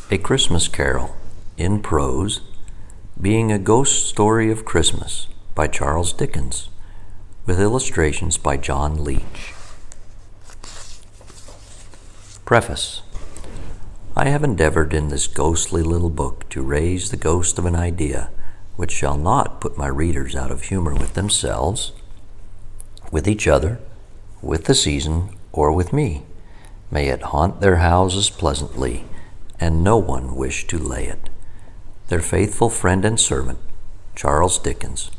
A Christmas Carol, in prose, being a ghost story of Christmas by Charles Dickens, with illustrations by John Leech. Preface. I have endeavored in this ghostly little book to raise the ghost of an idea which shall not put my readers out of humor with themselves, with each other, with the season, or with me. May it haunt their houses pleasantly, and no one wish to lay it. Their faithful friend and servant, Charles Dickens,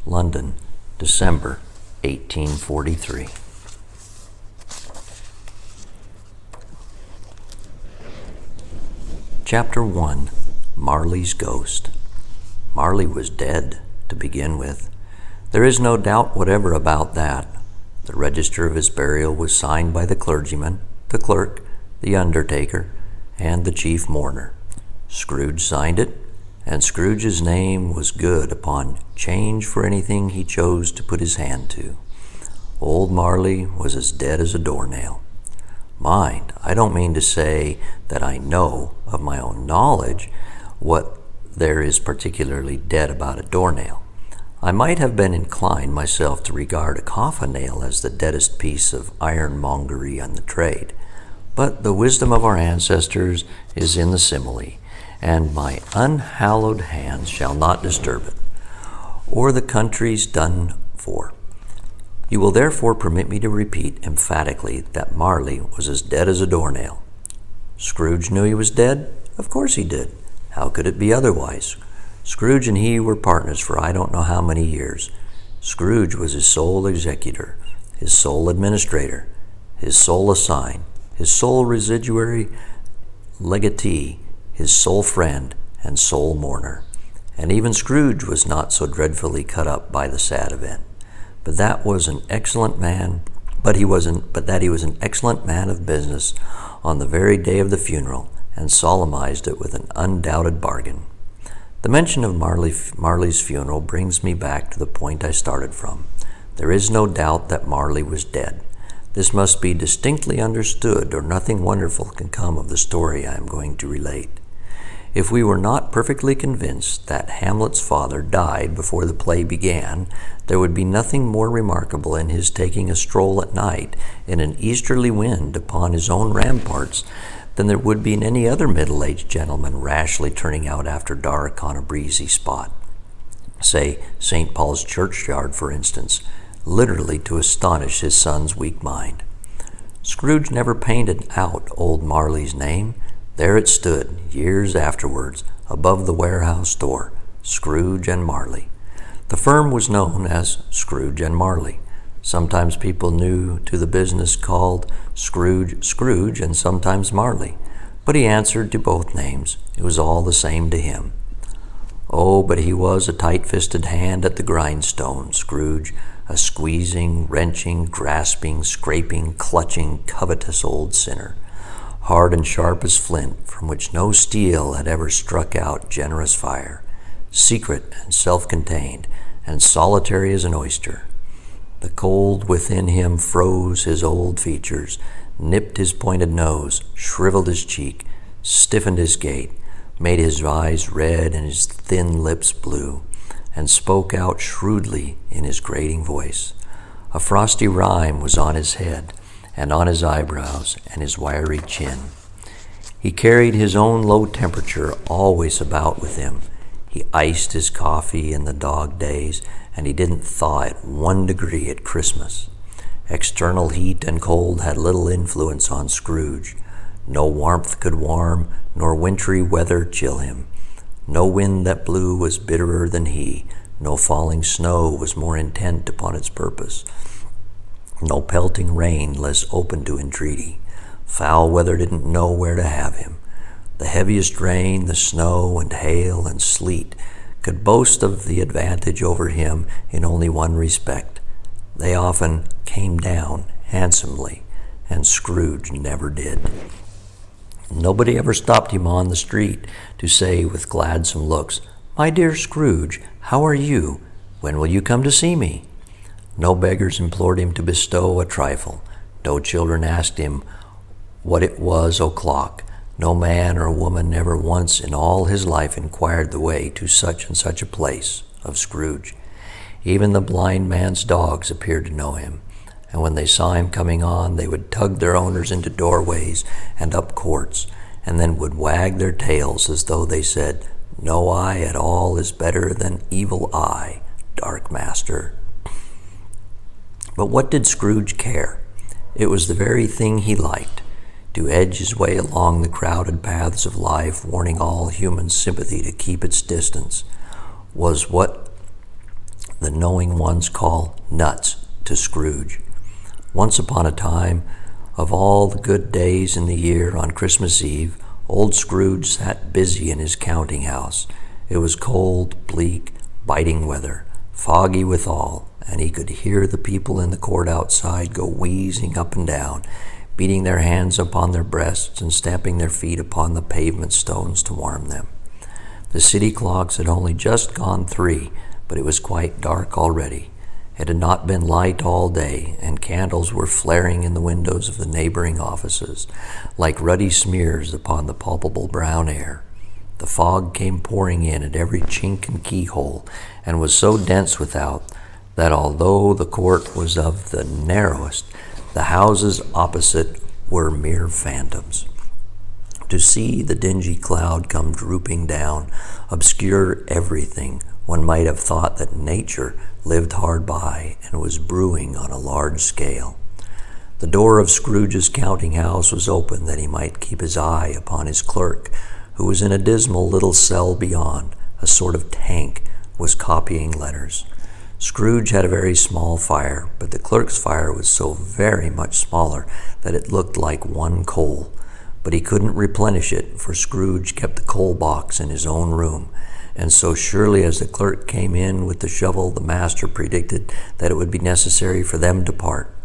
London, December 1843. Chapter 1. Marley's Ghost. Marley was dead, to begin with. There is no doubt whatever about that. The register of his burial was signed by the clergyman, the clerk, the undertaker, and the chief mourner. Scrooge signed it, and Scrooge's name was good upon change for anything he chose to put his hand to. Old Marley was as dead as a doornail. Mind, I don't mean to say that I know of my own knowledge what there is particularly dead about a doornail. I might have been inclined myself to regard a coffin nail as the deadest piece of ironmongery on the trade. But the wisdom of our ancestors is in the simile, and my unhallowed hands shall not disturb it, or the country's done for. You will therefore permit me to repeat emphatically that Marley was as dead as a doornail. Scrooge knew he was dead? Of course he did. How could it be otherwise? Scrooge and he were partners for I don't know how many years. Scrooge was his sole executor, his sole administrator, his sole assign, his sole residuary legatee, his sole friend and sole mourner. And even Scrooge was not so dreadfully cut up by the sad event. But that he was an excellent man of business on the very day of the funeral, and solemnized it with an undoubted bargain. The mention of Marley's funeral brings me back to the point I started from. There is no doubt that Marley was dead. This must be distinctly understood, or nothing wonderful can come of the story I am going to relate. If we were not perfectly convinced that Hamlet's father died before the play began, there would be nothing more remarkable in his taking a stroll at night in an easterly wind upon his own ramparts than there would be in any other middle-aged gentleman rashly turning out after dark on a breezy spot. Say, St. Paul's churchyard, for instance, literally to astonish his son's weak mind. Scrooge never painted out old Marley's name. There it stood, years afterwards, above the warehouse door, Scrooge and Marley. The firm was known as Scrooge and Marley. Sometimes people new to the business called Scrooge, and sometimes Marley. But he answered to both names. It was all the same to him. Oh, but he was a tight-fisted hand at the grindstone, Scrooge, a squeezing, wrenching, grasping, scraping, clutching, covetous old sinner, hard and sharp as flint, from which no steel had ever struck out generous fire, secret and self-contained, and solitary as an oyster. The cold within him froze his old features, nipped his pointed nose, shriveled his cheek, stiffened his gait, made his eyes red and his thin lips blue, and spoke out shrewdly in his grating voice. A frosty rime was on his head, and on his eyebrows, and his wiry chin. He carried his own low temperature always about with him. He iced his coffee in the dog days, and he didn't thaw it 1 degree at Christmas. External heat and cold had little influence on Scrooge. No warmth could warm, nor wintry weather chill him. No wind that blew was bitterer than he. No falling snow was more intent upon its purpose. No pelting rain less open to entreaty. Foul weather didn't know where to have him. The heaviest rain, the snow and hail and sleet, could boast of the advantage over him in only one respect. They often came down handsomely, and Scrooge never did. Nobody ever stopped him on the street to say with gladsome looks, "My dear Scrooge, how are you? When will you come to see me?" No beggars implored him to bestow a trifle. No children asked him what it was o'clock. No man or woman never once in all his life inquired the way to such and such a place of Scrooge. Even the blind man's dogs appeared to know him, and when they saw him coming on, they would tug their owners into doorways and up courts, and then would wag their tails as though they said, "No eye at all is better than evil eye, dark master." But what did Scrooge care? It was the very thing he liked, to edge his way along the crowded paths of life, warning all human sympathy to keep its distance, was what the knowing ones call nuts to Scrooge. Once upon a time, of all the good days in the year, on Christmas Eve, old Scrooge sat busy in his counting house. It was cold, bleak, biting weather, foggy withal, and he could hear the people in the court outside go wheezing up and down, beating their hands upon their breasts and stamping their feet upon the pavement stones to warm them. The city clocks had only just gone 3, but it was quite dark already. It had not been light all day, and candles were flaring in the windows of the neighboring offices, like ruddy smears upon the palpable brown air. The fog came pouring in at every chink and keyhole, and was so dense without that although the court was of the narrowest, the houses opposite were mere phantoms. To see the dingy cloud come drooping down, obscure everything, one might have thought that nature lived hard by and was brewing on a large scale. The door of Scrooge's counting house was open that he might keep his eye upon his clerk, who was in a dismal little cell beyond. A sort of tank was copying letters. Scrooge had a very small fire, but the clerk's fire was so very much smaller that it looked like one coal. But he couldn't replenish it, for Scrooge kept the coal box in his own room, and so surely as the clerk came in with the shovel, the master predicted that it would be necessary for them to part.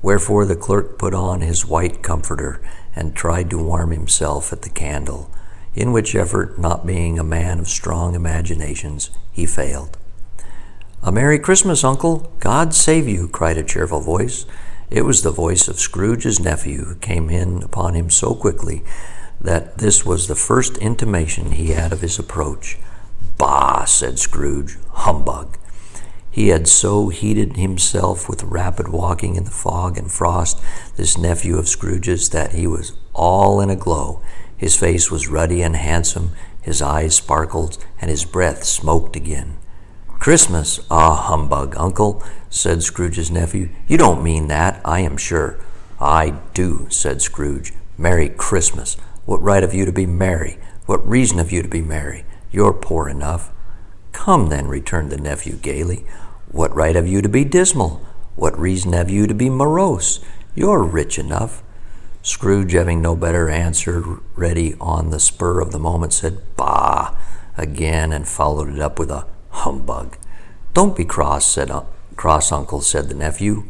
Wherefore the clerk put on his white comforter and tried to warm himself at the candle, in which effort, not being a man of strong imaginations, he failed. "A Merry Christmas, Uncle! God save you!" cried a cheerful voice. It was the voice of Scrooge's nephew, who came in upon him so quickly that this was the first intimation he had of his approach. "Bah!" said Scrooge. "Humbug!" He had so heated himself with rapid walking in the fog and frost, this nephew of Scrooge's, that he was all in a glow. His face was ruddy and handsome, his eyes sparkled, and his breath smoked again. "Christmas? Ah, humbug, Uncle," said Scrooge's nephew. "You don't mean that, I am sure." "I do," said Scrooge. "Merry Christmas! What right have you to be merry? What reason have you to be merry? You're poor enough." "Come then," returned the nephew gaily. "What right have you to be dismal? What reason have you to be morose? You're rich enough." Scrooge, having no better answer ready on the spur of the moment, said "Bah!" again, and followed it up with a "Humbug!" "Don't be cross, Uncle," said the nephew.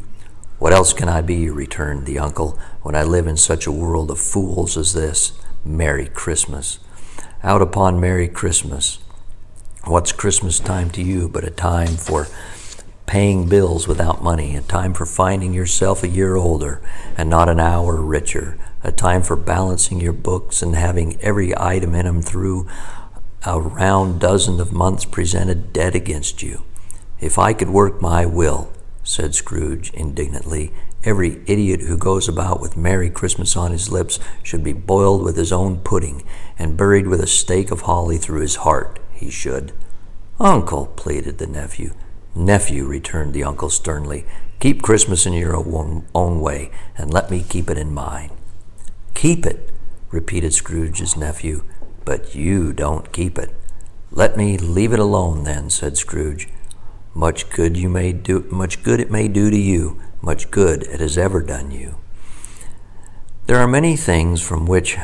"What else can I be," returned the uncle, "when I live in such a world of fools as this? Merry Christmas! Out upon Merry Christmas! What's Christmas time to you but a time for paying bills without money, a time for finding yourself a year older and not an hour richer, a time for balancing your books and having every item in them through a round dozen of months presented dead against you? If I could work my will," said Scrooge indignantly, "every idiot who goes about with Merry Christmas on his lips should be boiled with his own pudding and buried with a stake of holly through his heart, he should." "Uncle," pleaded the nephew. "Nephew," returned the uncle sternly, "keep Christmas in your own way, and let me keep it in mine." "Keep it," repeated Scrooge's nephew, "but you don't keep it." "Let me leave it alone, then," said Scrooge. Much good it may do to you, much good it has ever done you." "There are many things from which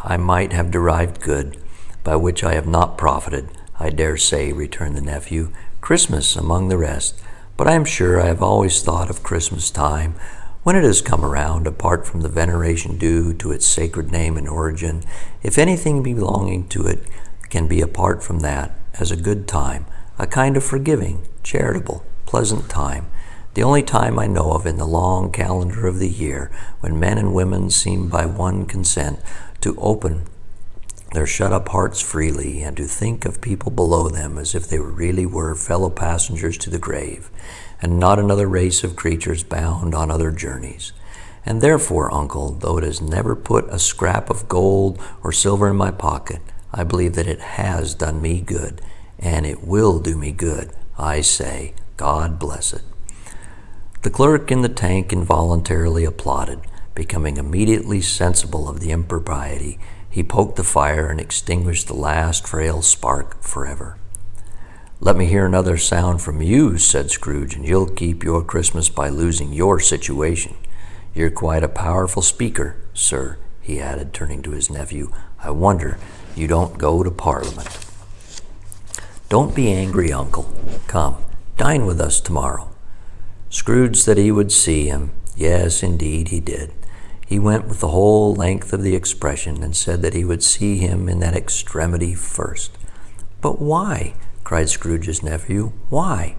I might have derived good, by which I have not profited, I dare say," returned the nephew, "Christmas among the rest. But I am sure I have always thought of Christmas time, when it has come around, apart from the veneration due to its sacred name and origin, if anything belonging to it can be apart from that, as a good time, a kind of forgiving, charitable, pleasant time, the only time I know of in the long calendar of the year, when men and women seem by one consent to open their shut-up hearts freely and to think of people below them as if they really were fellow passengers to the grave, and not another race of creatures bound on other journeys. And therefore, Uncle, though it has never put a scrap of gold or silver in my pocket, I believe that it has done me good, and it will do me good. I say, God bless it. The clerk in the tank involuntarily applauded. Becoming immediately sensible of the impropriety, he poked the fire and extinguished the last frail spark forever. "Let me hear another sound from you," said Scrooge, "and you'll keep your Christmas by losing your situation. You're quite a powerful speaker, sir," he added, turning to his nephew. "I wonder you don't go to Parliament." "Don't be angry, Uncle. Come, dine with us tomorrow." Scrooge said he would see him. Yes, indeed, he did. He went with the whole length of the expression and said that he would see him in that extremity first. "But why?" cried Scrooge's nephew. "Why?"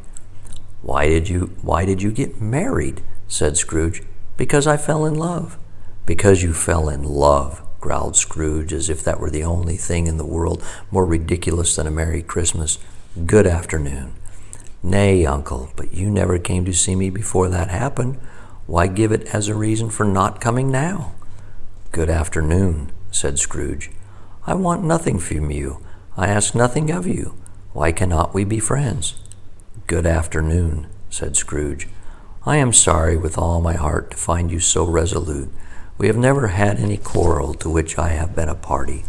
Why did you get married?" said Scrooge. "Because I fell in love." "Because you fell in love," growled Scrooge, as if that were the only thing in the world more ridiculous than a Merry Christmas. "Good afternoon." "Nay, Uncle, but you never came to see me before that happened. Why give it as a reason for not coming now?" "Good afternoon," said Scrooge. "I want nothing from you. I ask nothing of you. Why cannot we be friends?" "Good afternoon," said Scrooge. "I am sorry with all my heart to find you so resolute. We have never had any quarrel to which I have been a party,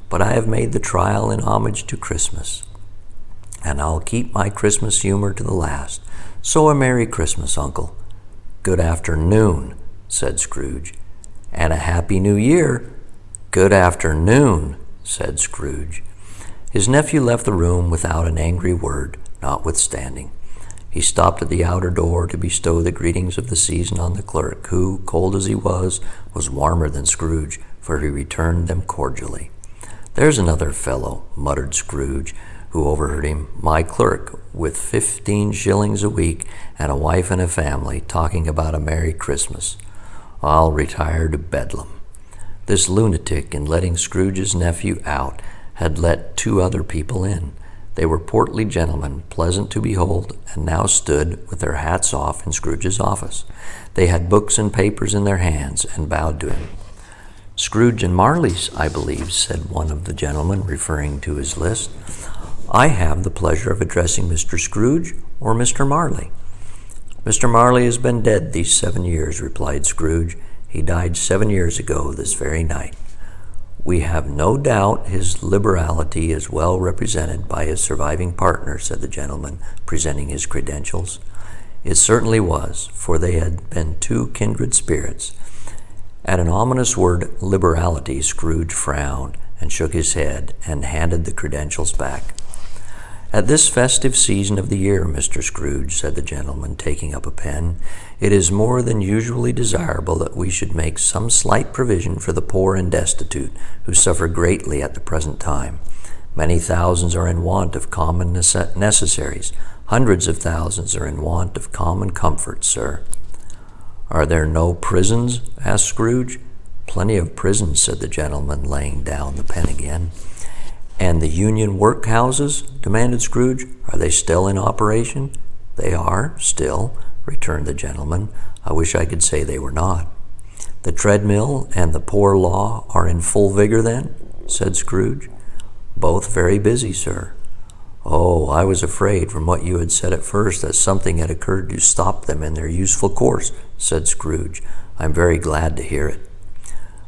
but I have made the trial in homage to Christmas, and I'll keep my Christmas humor to the last. So a Merry Christmas, Uncle." "Good afternoon," said Scrooge. "And a Happy New Year." "Good afternoon," said Scrooge. His nephew left the room without an angry word, notwithstanding. He stopped at the outer door to bestow the greetings of the season on the clerk, who, cold as he was warmer than Scrooge, for he returned them cordially. "There's another fellow," muttered Scrooge, who overheard him, "my clerk, with 15 shillings a week and a wife and a family, talking about a Merry Christmas. I'll retire to Bedlam." This lunatic, in letting Scrooge's nephew out, had let 2 other people in. They were portly gentlemen, pleasant to behold, and now stood, with their hats off, in Scrooge's office. They had books and papers in their hands, and bowed to him. "Scrooge and Marley's, I believe," said one of the gentlemen, referring to his list. "I have the pleasure of addressing Mr. Scrooge or Mr. Marley." "Mr. Marley has been dead these 7 years," replied Scrooge. "He died 7 years ago this very night." "We have no doubt his liberality is well represented by his surviving partner," said the gentleman, presenting his credentials. It certainly was, for they had been 2 kindred spirits. At an ominous word, liberality, Scrooge frowned and shook his head and handed the credentials back. "At this festive season of the year, Mr. Scrooge," said the gentleman, taking up a pen, "it is more than usually desirable that we should make some slight provision for the poor and destitute, who suffer greatly at the present time. Many thousands are in want of common necessaries. Hundreds of thousands are in want of common comforts, sir." "Are there no prisons?" asked Scrooge. "Plenty of prisons," said the gentleman, laying down the pen again. "And the union workhouses?" demanded Scrooge. "Are they still in operation?" "They are, still," returned the gentleman. "I wish I could say they were not." "The treadmill and the poor law are in full vigor, then?" said Scrooge. "Both very busy, sir." "Oh, I was afraid, from what you had said at first, that something had occurred to stop them in their useful course," said Scrooge. "I'm very glad to hear it."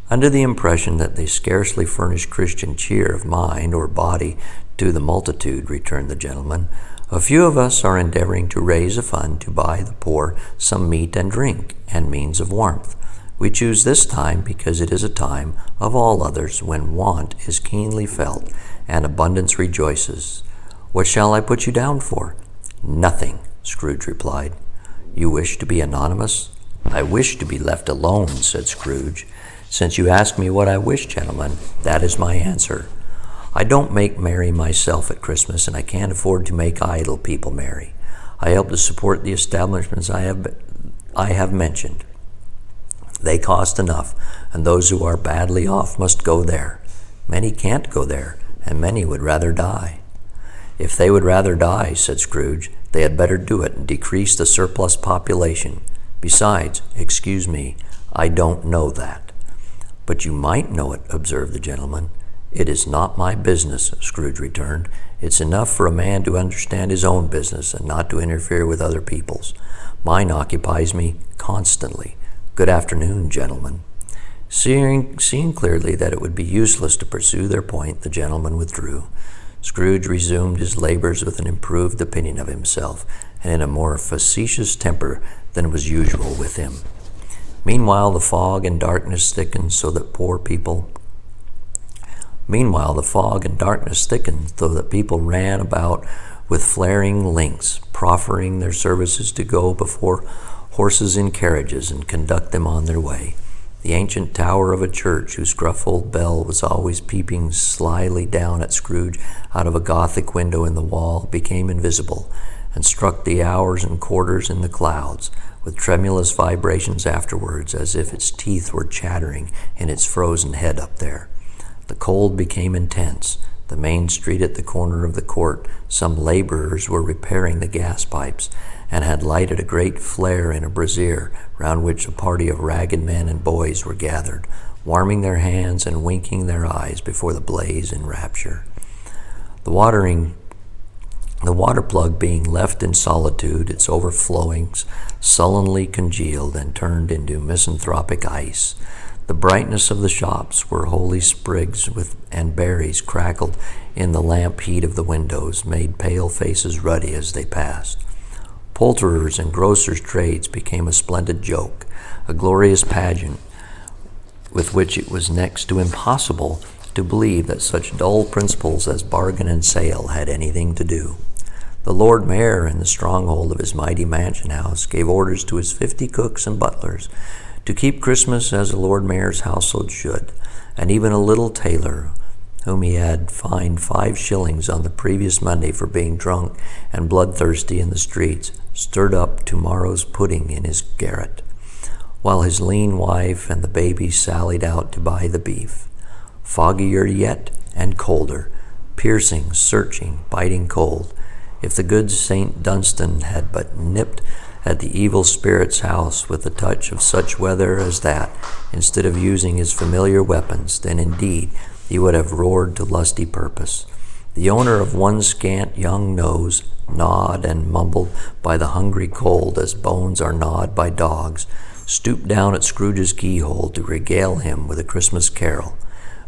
"Under the impression that they scarcely furnish Christian cheer of mind or body to the multitude," returned the gentleman, "a few of us are endeavoring to raise a fund to buy the poor some meat and drink and means of warmth. We choose this time because it is a time, of all others, when want is keenly felt and abundance rejoices. What shall I put you down for?" "Nothing," Scrooge replied. "You wish to be anonymous?" "I wish to be left alone," said Scrooge. "Since you ask me what I wish, gentlemen, that is my answer. I don't make merry myself at Christmas, and I can't afford to make idle people merry. I help to support the establishments I have mentioned. They cost enough, and those who are badly off must go there. Many can't go there, and many would rather die." "If they would rather die," said Scrooge, "they had better do it and decrease the surplus population. Besides, excuse me, I don't know that." "But you might know it," observed the gentleman. "It is not my business," Scrooge returned. "It's enough for a man to understand his own business and not to interfere with other people's. Mine occupies me constantly. Good afternoon, gentlemen." Seeing clearly that it would be useless to pursue their point, the gentleman withdrew. Scrooge resumed his labors with an improved opinion of himself, and in a more facetious temper than was usual with him. Meanwhile, the fog and darkness thickened so that people ran about with flaring links, proffering their services to go before horses in carriages and conduct them on their way. The ancient tower of a church, whose gruff old bell was always peeping slyly down at Scrooge out of a Gothic window in the wall, became invisible, and struck the hours and quarters in the clouds, with tremulous vibrations afterwards, as if its teeth were chattering in its frozen head up there. The cold became intense. The main street at the corner of the court, some laborers were repairing the gas pipes, and had lighted a great flare in a brazier, round which a party of ragged men and boys were gathered, warming their hands and winking their eyes before the blaze in rapture. The water plug being left in solitude, its overflowings sullenly congealed and turned into misanthropic ice. The brightness of the shops, where holy sprigs and berries crackled in the lamp heat of the windows, made pale faces ruddy as they passed. Poulterers' and grocers' trades became a splendid joke, a glorious pageant with which it was next to impossible to believe that such dull principles as bargain and sale had anything to do. The Lord Mayor, in the stronghold of his mighty mansion house, gave orders to his 50 cooks and butlers to keep Christmas as a Lord Mayor's household should, and even a little tailor, whom he had fined 5 shillings on the previous Monday for being drunk and bloodthirsty in the streets, stirred up tomorrow's pudding in his garret, while his lean wife and the baby sallied out to buy the beef. Foggier yet and colder, piercing, searching, biting cold. If the good St. Dunstan had but nipped at the evil spirit's house with a touch of such weather as that, instead of using his familiar weapons, then indeed he would have roared to lusty purpose. The owner of one scant young nose, gnawed and mumbled by the hungry cold as bones are gnawed by dogs, stooped down at Scrooge's keyhole to regale him with a Christmas carol.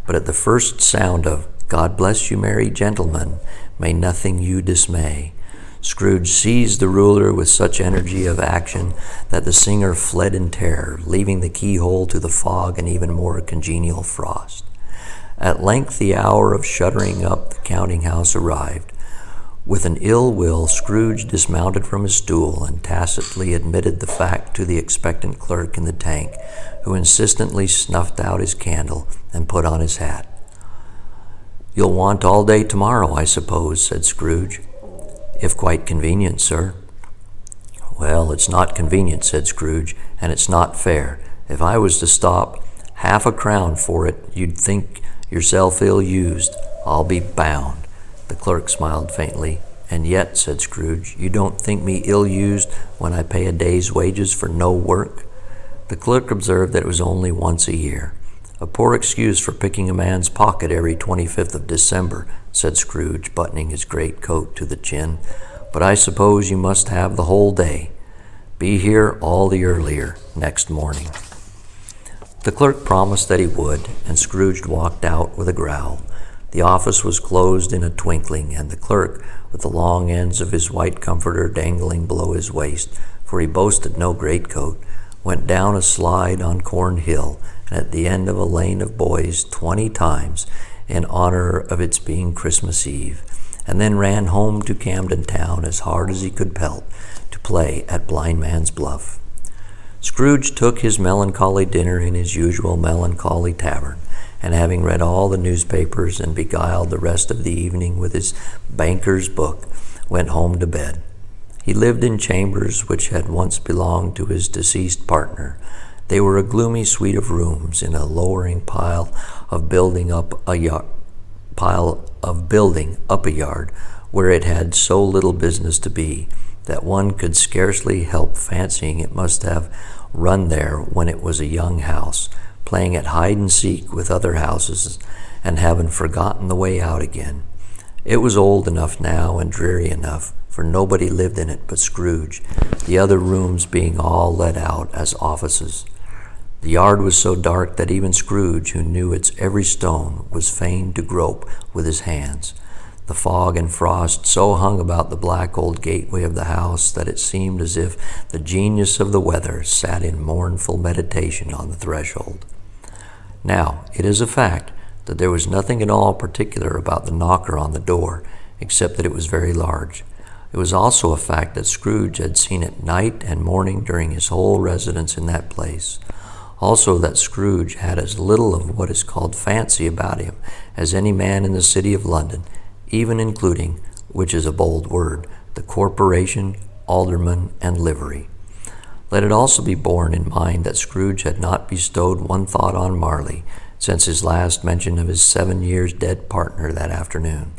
But at the first sound of "God bless you, merry gentlemen, may nothing you dismay," Scrooge seized the ruler with such energy of action that the singer fled in terror, leaving the keyhole to the fog and even more congenial frost. At length the hour of shuttering up the counting-house arrived. With an ill will, Scrooge dismounted from his stool and tacitly admitted the fact to the expectant clerk in the tank, who insistently snuffed out his candle and put on his hat. "You'll want all day tomorrow, I suppose," said Scrooge. "If quite convenient, sir." "Well, it's not convenient," said Scrooge, "and it's not fair. If I was to stop 1/2 a crown for it, you'd think yourself ill-used, I'll be bound." The clerk smiled faintly. "And yet," said Scrooge, "you don't think me ill-used when I pay a day's wages for no work?" The clerk observed that it was only once a year. "A poor excuse for picking a man's pocket every 25th of December," said Scrooge, buttoning his great coat to the chin. "But I suppose you must have the whole day. Be here all the earlier next morning." The clerk promised that he would, and Scrooge walked out with a growl. The office was closed in a twinkling, and the clerk, with the long ends of his white comforter dangling below his waist, for he boasted no greatcoat, went down a slide on Corn Hill, and at the end of a lane of boys 20 times, in honor of its being Christmas Eve, and then ran home to Camden Town as hard as he could pelt to play at Blind Man's Bluff. Scrooge took his melancholy dinner in his usual melancholy tavern, and having read all the newspapers and beguiled the rest of the evening with his banker's book, went home to bed. He lived in chambers which had once belonged to his deceased partner, They were a gloomy suite of rooms in a lowering pile of building up a yard, where it had so little business to be that one could scarcely help fancying it must have run there when it was a young house, playing at hide and seek with other houses and having forgotten the way out again. It was old enough now and dreary enough, for nobody lived in it but Scrooge, the other rooms being all let out as offices. The yard was so dark that even Scrooge, who knew its every stone, was fain to grope with his hands. The fog and frost so hung about the black old gateway of the house that it seemed as if the genius of the weather sat in mournful meditation on the threshold. Now, it is a fact that there was nothing at all particular about the knocker on the door, except that it was very large. It was also a fact that Scrooge had seen it night and morning during his whole residence in that place. Also that Scrooge had as little of what is called fancy about him as any man in the city of London, even including, which is a bold word, the corporation, alderman, and livery. Let it also be borne in mind that Scrooge had not bestowed one thought on Marley since his last mention of his 7 years dead partner that afternoon.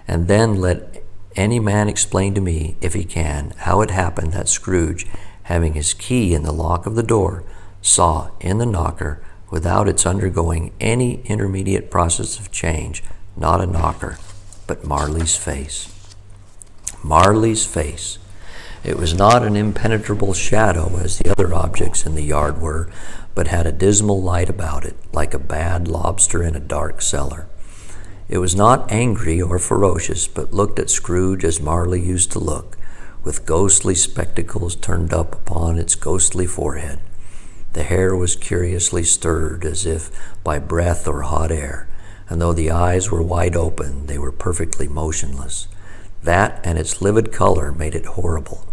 And then let any man explain to me, if he can, how it happened that Scrooge, having his key in the lock of the door, saw in the knocker, without its undergoing any intermediate process of change, not a knocker, but Marley's face. Marley's face. It was not an impenetrable shadow as the other objects in the yard were, but had a dismal light about it, like a bad lobster in a dark cellar. It was not angry or ferocious, but looked at Scrooge as Marley used to look, with ghostly spectacles turned up upon its ghostly forehead. The hair was curiously stirred, as if by breath or hot air, and though the eyes were wide open, they were perfectly motionless. That and its livid color made it horrible.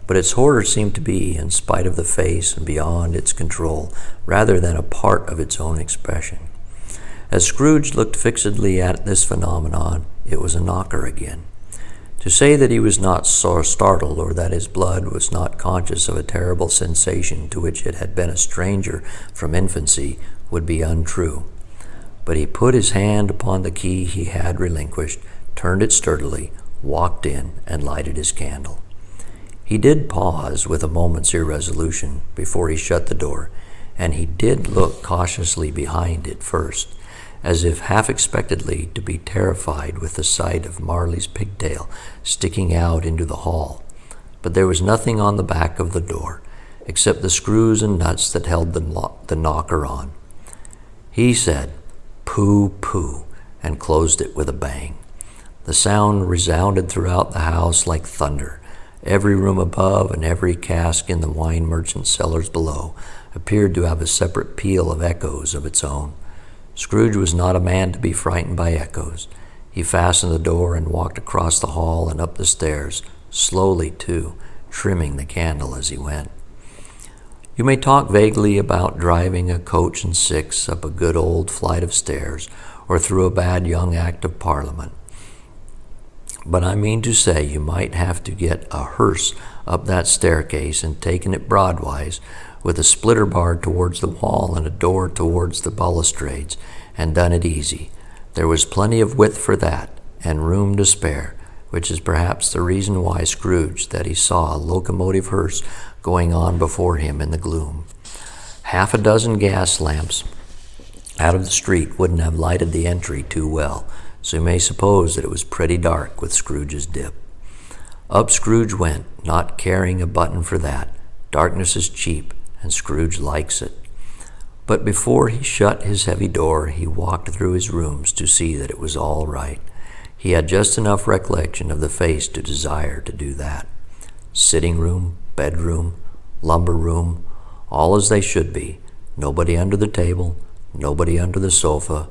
But its horror seemed to be, in spite of the face and beyond its control, rather than a part of its own expression. As Scrooge looked fixedly at this phenomenon, it was a knocker again. To say that he was not so startled, or that his blood was not conscious of a terrible sensation to which it had been a stranger from infancy, would be untrue. But he put his hand upon the key he had relinquished, turned it sturdily, walked in, and lighted his candle. He did pause with a moment's irresolution before he shut the door, and he did look cautiously behind it first, as if half expectedly to be terrified with the sight of Marley's pigtail sticking out into the hall. But there was nothing on the back of the door, except the screws and nuts that held the knocker on. He said, "Pooh, pooh," and closed it with a bang. The sound resounded throughout the house like thunder. Every room above and every cask in the wine merchant's cellars below appeared to have a separate peal of echoes of its own. Scrooge was not a man to be frightened by echoes. He fastened the door and walked across the hall and up the stairs, slowly too, trimming the candle as he went. You may talk vaguely about driving a coach and six up a good old flight of stairs or through a bad young Act of Parliament. But I mean to say you might have to get a hearse up that staircase and taken it broadwise, with a splitter bar towards the wall and a door towards the balustrades, and done it easy. There was plenty of width for that, and room to spare, which is perhaps the reason why Scrooge, that he saw a locomotive hearse going on before him in the gloom. Half a dozen gas lamps out of the street wouldn't have lighted the entry too well, so you may suppose that it was pretty dark with Scrooge's dip. Up Scrooge went, not caring a button for that. Darkness is cheap, and Scrooge likes it. But before he shut his heavy door, he walked through his rooms to see that it was all right. He had just enough recollection of the face to desire to do that. Sitting room, bedroom, lumber room, all as they should be. Nobody under the table, nobody under the sofa,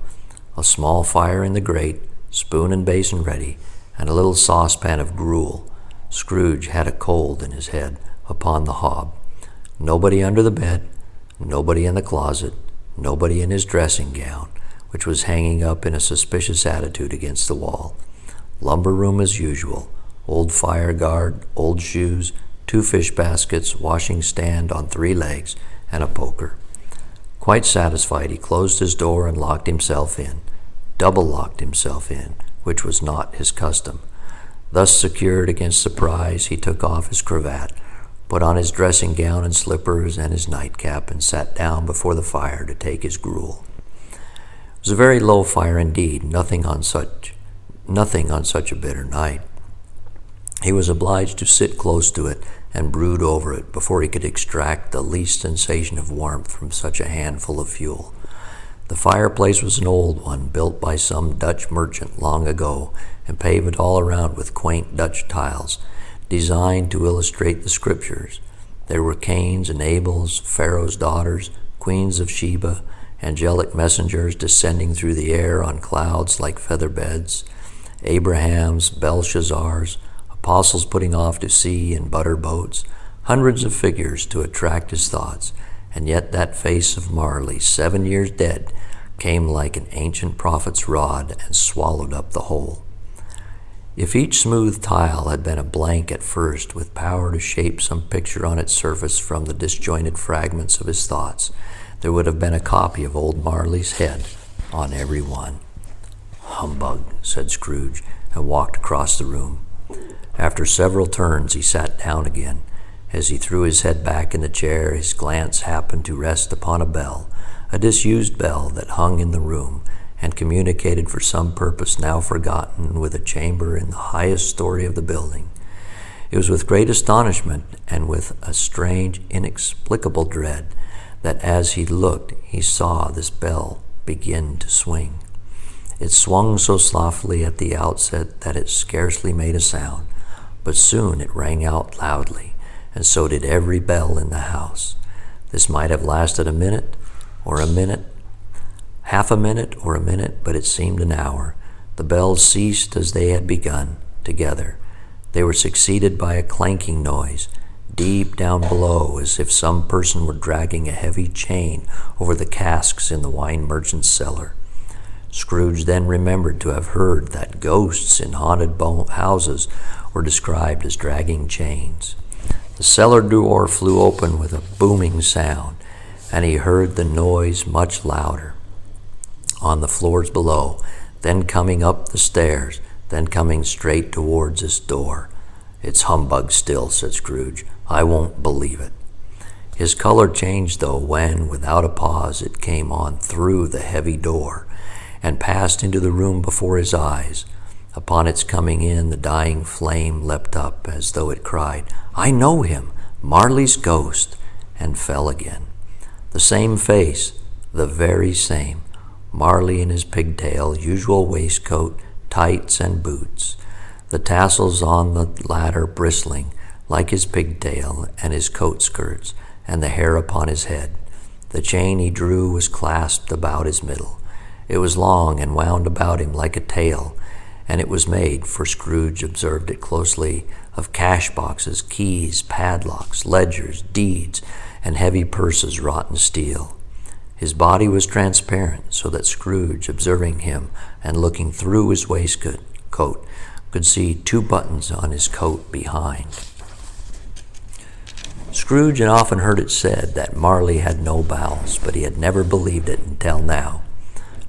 a small fire in the grate, spoon and basin ready, and a little saucepan of gruel. Scrooge had a cold in his head upon the hob. Nobody under the bed, nobody in the closet, nobody in his dressing gown, which was hanging up in a suspicious attitude against the wall. Lumber room as usual, old fire guard, old shoes, 2 fish baskets, washing stand on 3 legs, and a poker. Quite satisfied, he closed his door and locked himself in, double-locked himself in, which was not his custom. Thus secured against surprise, he took off his cravat, put on his dressing gown and slippers and his nightcap, and sat down before the fire to take his gruel. It was a very low fire indeed, nothing on such a bitter night. He was obliged to sit close to it and brood over it before he could extract the least sensation of warmth from such a handful of fuel. The fireplace was an old one, built by some Dutch merchant long ago, and paved all around with quaint Dutch tiles, designed to illustrate the scriptures. There were Cains and Abels, Pharaoh's daughters, queens of Sheba, angelic messengers descending through the air on clouds like feather beds, Abrahams, Belshazzars, apostles putting off to sea in butter boats, hundreds of figures to attract his thoughts, and yet that face of Marley, 7 years dead, came like an ancient prophet's rod and swallowed up the whole. If each smooth tile had been a blank at first, with power to shape some picture on its surface from the disjointed fragments of his thoughts, there would have been a copy of old Marley's head on every one. "Humbug," said Scrooge, and walked across the room. After several turns, he sat down again. As he threw his head back in the chair, his glance happened to rest upon a bell, a disused bell that hung in the room, and communicated for some purpose now forgotten with a chamber in the highest story of the building. It was with great astonishment and with a strange, inexplicable dread that as he looked, he saw this bell begin to swing. It swung so softly at the outset that it scarcely made a sound, but soon it rang out loudly, and so did every bell in the house. This might have lasted a minute, or a minute, half a minute, or a minute, but it seemed an hour. The bells ceased as they had begun, together. They were succeeded by a clanking noise, deep down below, as if some person were dragging a heavy chain over the casks in the wine merchant's cellar. Scrooge then remembered to have heard that ghosts in haunted houses were described as dragging chains. The cellar door flew open with a booming sound, and he heard the noise much louder on the floors below, then coming up the stairs, then coming straight towards his door. "It's humbug still," said Scrooge. "I won't believe it." His color changed, though, when, without a pause, it came on through the heavy door and passed into the room before his eyes. Upon its coming in, the dying flame leapt up as though it cried, "I know him, Marley's ghost," and fell again. The same face, the very same, Marley in his pigtail, usual waistcoat, tights, and boots, the tassels on the latter bristling like his pigtail and his coat skirts, and the hair upon his head. The chain he drew was clasped about his middle. It was long and wound about him like a tail, and it was made, for Scrooge observed it closely, of cash boxes, keys, padlocks, ledgers, deeds, and heavy purses wrought in steel. His body was transparent, so that Scrooge, observing him and looking through his waistcoat, could see 2 buttons on his coat behind. Scrooge had often heard it said that Marley had no bowels, but he had never believed it until now.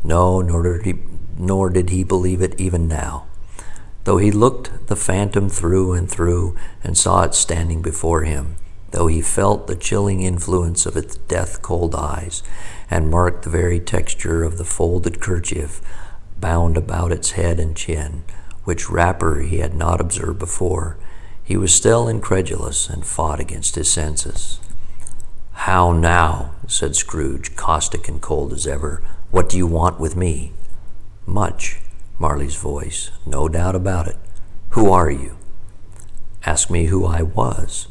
No, nor did he believe it even now. Though he looked the phantom through and through and saw it standing before him, though he felt the chilling influence of its death-cold eyes and marked the very texture of the folded kerchief bound about its head and chin, which wrapper he had not observed before, he was still incredulous and fought against his senses. "How now?" said Scrooge, caustic and cold as ever. "What do you want with me?" "Much," Marley's voice, "no doubt about it. Who are you?" "Ask me who I was."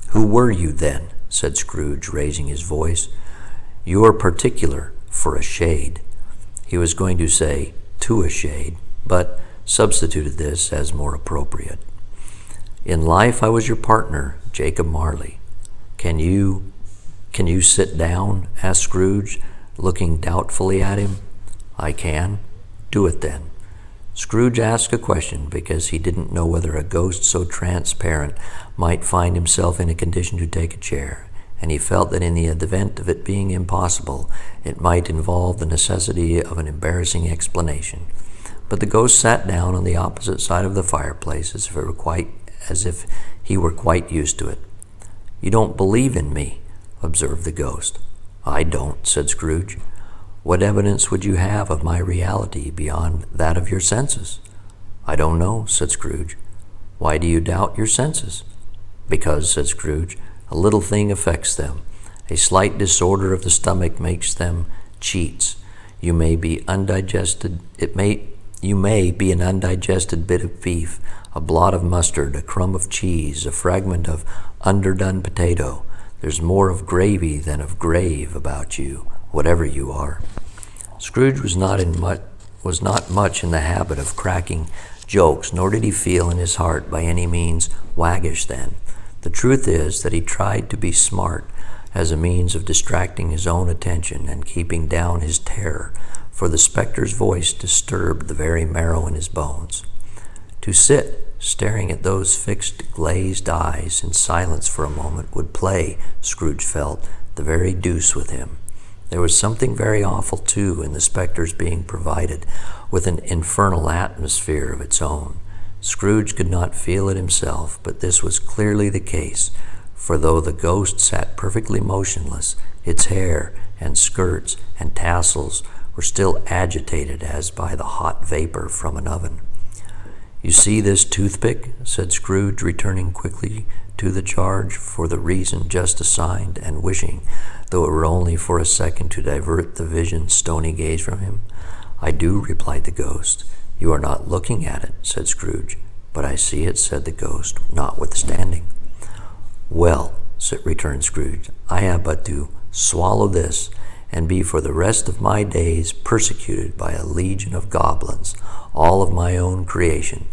"Who were you then?" said Scrooge, raising his voice. "You are particular for a shade." He was going to say, "to a shade," but substituted this as more appropriate. "In life I was your partner, Jacob Marley. Can you sit down?" asked Scrooge, looking doubtfully at him. "I can." "Do it then." Scrooge asked a question because he didn't know whether a ghost so transparent might find himself in a condition to take a chair, and he felt that in the event of it being impossible, it might involve the necessity of an embarrassing explanation. But the ghost sat down on the opposite side of the fireplace as if he were quite used to it. "You don't believe in me," observed the ghost. "I don't," said Scrooge. "What evidence would you have of my reality beyond that of your senses?" "I don't know," said Scrooge. "Why do you doubt your senses?" "Because," said Scrooge, "a little thing affects them. A slight disorder of the stomach makes them cheats. You may be undigested. You may be an undigested bit of beef, a blot of mustard, a crumb of cheese, a fragment of underdone potato. There's more of gravy than of grave about you, whatever you are." Scrooge was not much in the habit of cracking jokes, nor did he feel in his heart by any means waggish then. The truth is that he tried to be smart as a means of distracting his own attention and keeping down his terror, for the specter's voice disturbed the very marrow in his bones. To sit staring at those fixed, glazed eyes in silence for a moment would play, Scrooge felt, the very deuce with him. There was something very awful, too, in the specter's being provided with an infernal atmosphere of its own. Scrooge could not feel it himself, but this was clearly the case, for though the ghost sat perfectly motionless, its hair and skirts and tassels were still agitated as by the hot vapor from an oven. "You see this toothpick?" said Scrooge, returning quickly to the charge for the reason just assigned, and wishing, though it were only for a second, to divert the vision's stony gaze from him. "I do," replied the ghost. "You are not looking at it," said Scrooge. "But I see it," said the ghost, notwithstanding. "Well," returned Scrooge, "I have but to swallow this, and be for the rest of my days persecuted by a legion of goblins, all of my own creation.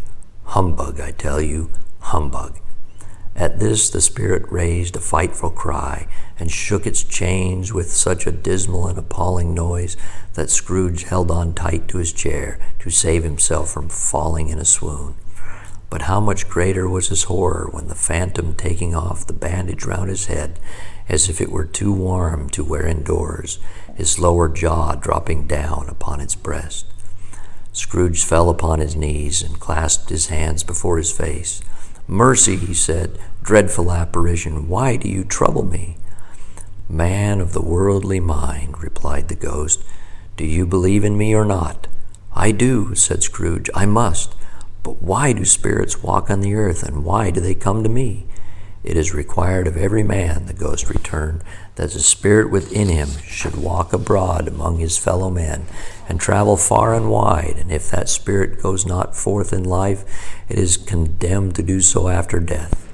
Humbug, I tell you, humbug." At this the spirit raised a frightful cry, and shook its chains with such a dismal and appalling noise that Scrooge held on tight to his chair to save himself from falling in a swoon. But how much greater was his horror when the phantom, taking off the bandage round his head, as if it were too warm to wear indoors, his lower jaw dropping down upon its breast. Scrooge fell upon his knees and clasped his hands before his face. "Mercy," he said, "dreadful apparition, why do you trouble me?" "Man of the worldly mind," replied the ghost, "do you believe in me or not?" "I do," said Scrooge. "I must. But why do spirits walk on the earth, and why do they come to me?" "It is required of every man," the ghost returned, "that the spirit within him should walk abroad among his fellow men, and travel far and wide, and if that spirit goes not forth in life, it is condemned to do so after death.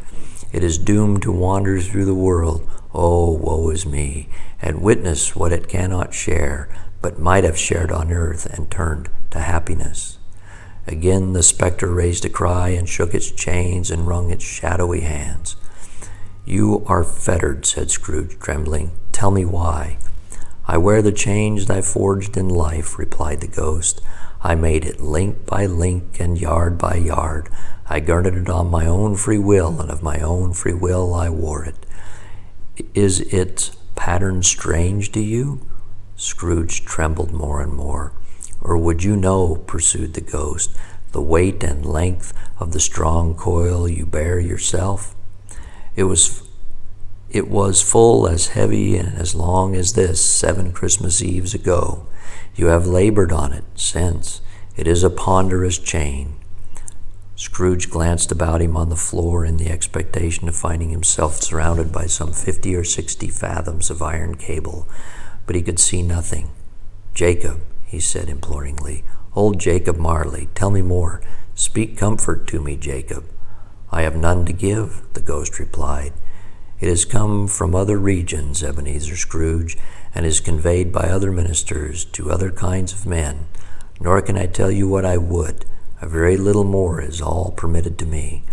It is doomed to wander through the world, oh, woe is me, and witness what it cannot share, but might have shared on earth and turned to happiness." Again the specter raised a cry and shook its chains and wrung its shadowy hands. "You are fettered," said Scrooge, trembling. "Tell me why." "I wear the chains I forged in life," replied the ghost. "I made it link by link and yard by yard. I garnered it on my own free will, and of my own free will I wore it. Is its pattern strange to you?" Scrooge trembled more and more. "Or would you know," pursued the ghost, "the weight and length of the strong coil you bear yourself? It was full as heavy and as long as this 7 Christmas Eves ago. You have labored on it since. It is a ponderous chain." Scrooge glanced about him on the floor in the expectation of finding himself surrounded by some 50 or 60 fathoms of iron cable, but he could see nothing. "Jacob," he said imploringly, "old Jacob Marley, tell me more. Speak comfort to me, Jacob." "I have none to give," the ghost replied. "It has come from other regions, Ebenezer Scrooge, and is conveyed by other ministers to other kinds of men. Nor can I tell you what I would. A very little more is all permitted to me.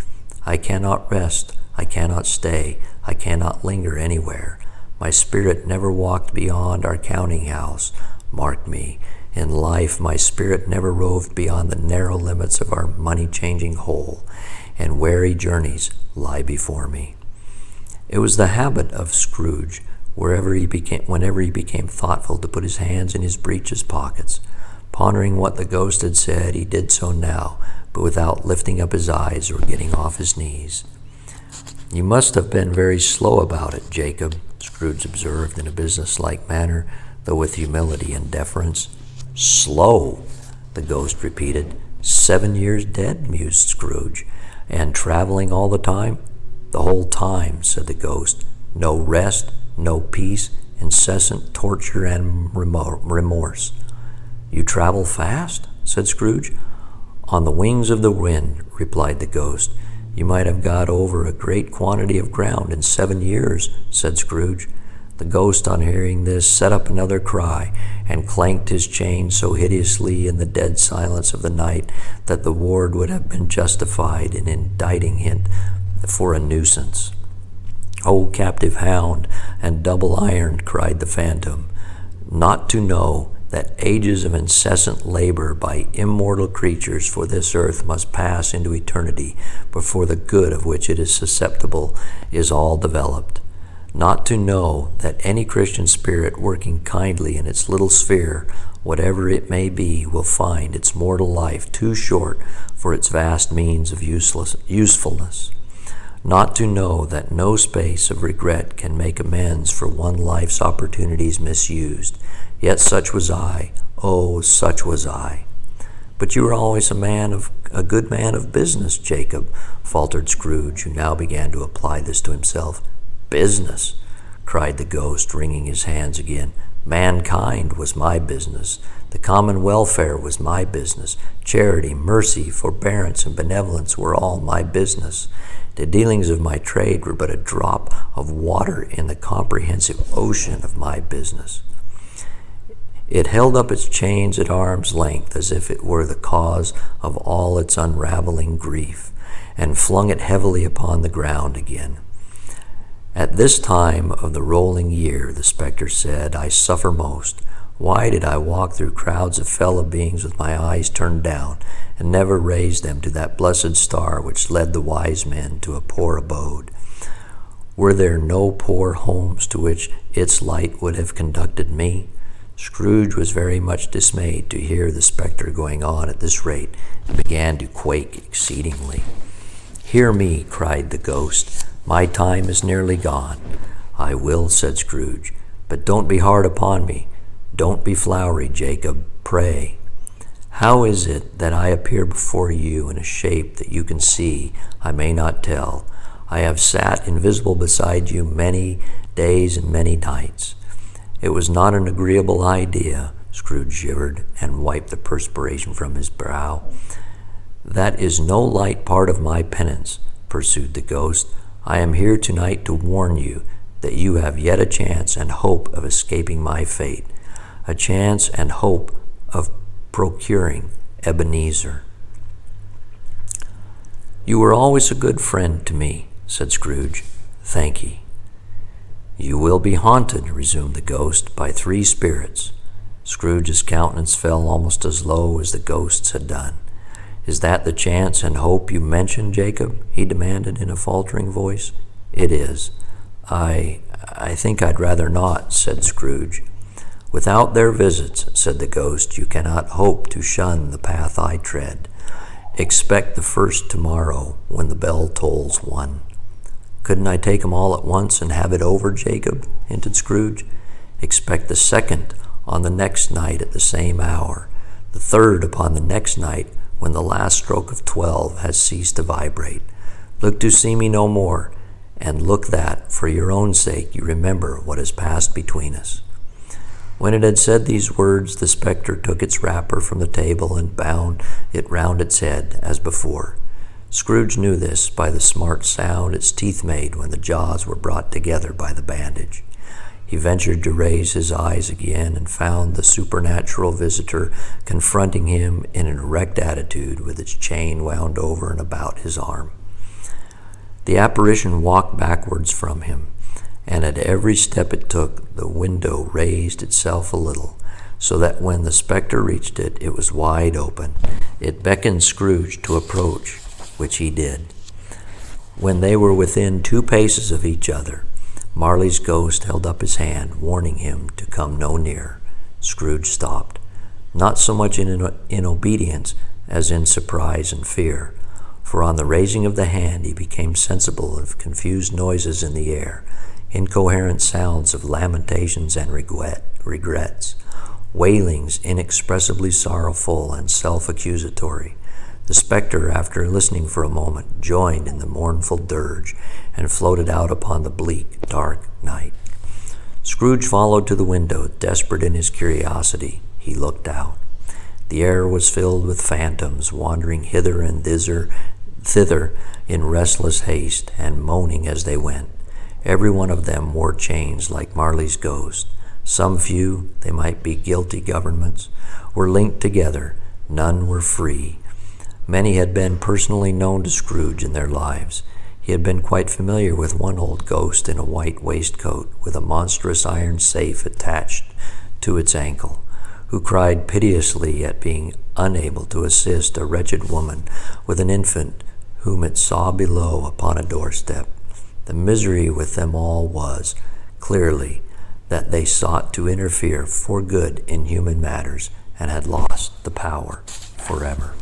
I cannot rest, I cannot stay, I cannot linger anywhere. My spirit never walked beyond our counting house. Mark me, In life, my spirit never roved beyond the narrow limits of our money-changing hole, and weary journeys lie before me. It was the habit of Scrooge, whenever he became thoughtful, to put his hands in his breeches pockets. Pondering what the ghost had said, he did so now, but without lifting up his eyes or getting off his knees. "You must have been very slow about it, Jacob," Scrooge observed in a businesslike manner, though with humility and deference. "Slow," the ghost repeated. 7 years dead," mused Scrooge. "And traveling all the time?" "The whole time," said the ghost. "No rest, no peace, incessant torture and remorse." "You travel fast?" said Scrooge. "On the wings of the wind," replied the ghost. "You might have got over a great quantity of ground in 7 years," said Scrooge. The ghost, on hearing this, set up another cry, and clanked his chain so hideously in the dead silence of the night that the ward would have been justified in indicting him for a nuisance. "O captive hound, and double-ironed," cried the phantom, "not to know that ages of incessant labor by immortal creatures for this earth must pass into eternity before the good of which it is susceptible is all developed. Not to know that any Christian spirit working kindly in its little sphere, whatever it may be, will find its mortal life too short for its vast means of usefulness. Not to know that no space of regret can make amends for one life's opportunities misused. Yet such was I, oh, such was I." "But you were always a good man of business, Jacob," faltered Scrooge, who now began to apply this to himself. "Business!" cried the ghost, wringing his hands again. "Mankind was my business. The common welfare was my business. Charity, mercy, forbearance, and benevolence were all my business. The dealings of my trade were but a drop of water in the comprehensive ocean of my business." It held up its chains at arm's length as if it were the cause of all its unraveling grief, and flung it heavily upon the ground again. "At this time of the rolling year," the specter said, "I suffer most. Why did I walk through crowds of fellow beings with my eyes turned down, and never raise them to that blessed star which led the wise men to a poor abode? Were there no poor homes to which its light would have conducted me?" Scrooge was very much dismayed to hear the specter going on at this rate, and began to quake exceedingly. "Hear me," cried the ghost. "My time is nearly gone." "I will," said Scrooge, "but don't be hard upon me. Don't be flowery, Jacob. Pray. How is it that I appear before you in a shape that you can see I may not tell? I have sat invisible beside you many days and many nights." "It was not an agreeable idea," Scrooge shivered, and wiped the perspiration from his brow. "That is no light part of my penance," pursued the ghost. "I am here tonight to warn you that you have yet a chance and hope of escaping my fate, a chance and hope of procuring Ebenezer." "You were always a good friend to me," said Scrooge. "Thank ye." "You will be haunted," resumed the ghost, "by 3 spirits." Scrooge's countenance fell almost as low as the ghost's had done. "Is that the chance and hope you mentioned, Jacob?" he demanded in a faltering voice. "It is." I think I'd rather not," said Scrooge. "Without their visits," said the ghost, "you cannot hope to shun the path I tread. Expect the first tomorrow when the bell tolls 1. "Couldn't I take 'em all at once and have it over, Jacob?" hinted Scrooge. "Expect the second on the next night at the same hour, the third upon the next night when the last stroke of 12 has ceased to vibrate. Look to see me no more, and look that, for your own sake, you remember what has passed between us." When it had said these words, the specter took its wrapper from the table and bound it round its head, as before. Scrooge knew this by the smart sound its teeth made when the jaws were brought together by the bandage. He ventured to raise his eyes again and found the supernatural visitor confronting him in an erect attitude with its chain wound over and about his arm. The apparition walked backwards from him, and at every step it took, the window raised itself a little. so that when the spectre reached it, it was wide open. It beckoned Scrooge to approach, which he did. When they were within 2 paces of each other, Marley's ghost held up his hand, warning him to come no nearer. Scrooge stopped, not so much in obedience as in surprise and fear, for on the raising of the hand he became sensible of confused noises in the air, incoherent sounds of lamentations and regrets, wailings inexpressibly sorrowful and self-accusatory. The spectre, after listening for a moment, joined in the mournful dirge and floated out upon the bleak, dark night. Scrooge followed to the window, desperate in his curiosity. He looked out. The air was filled with phantoms, wandering hither and thither in restless haste, and moaning as they went. Every one of them wore chains like Marley's ghost. Some few, they might be guilty governments, were linked together. None were free. Many had been personally known to Scrooge in their lives. He had been quite familiar with one old ghost in a white waistcoat with a monstrous iron safe attached to its ankle, who cried piteously at being unable to assist a wretched woman with an infant whom it saw below upon a doorstep. The misery with them all was, clearly, that they sought to interfere for good in human matters and had lost the power forever.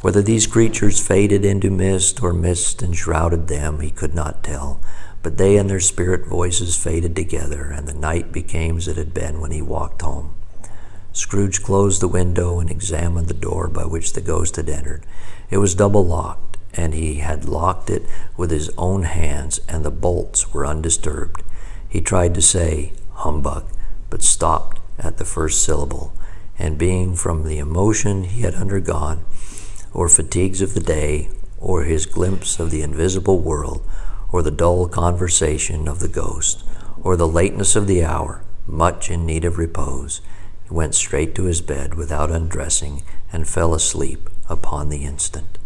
Whether these creatures faded into mist or mist enshrouded them, he could not tell, but they and their spirit voices faded together, and the night became as it had been when he walked home. Scrooge closed the window and examined the door by which the ghost had entered. It was double locked, and he had locked it with his own hands, and the bolts were undisturbed. He tried to say, "Humbug," but stopped at the first syllable, and being from the emotion he had undergone, or fatigues of the day, or his glimpse of the invisible world, or the dull conversation of the ghost, or the lateness of the hour, much in need of repose, he went straight to his bed without undressing and fell asleep upon the instant.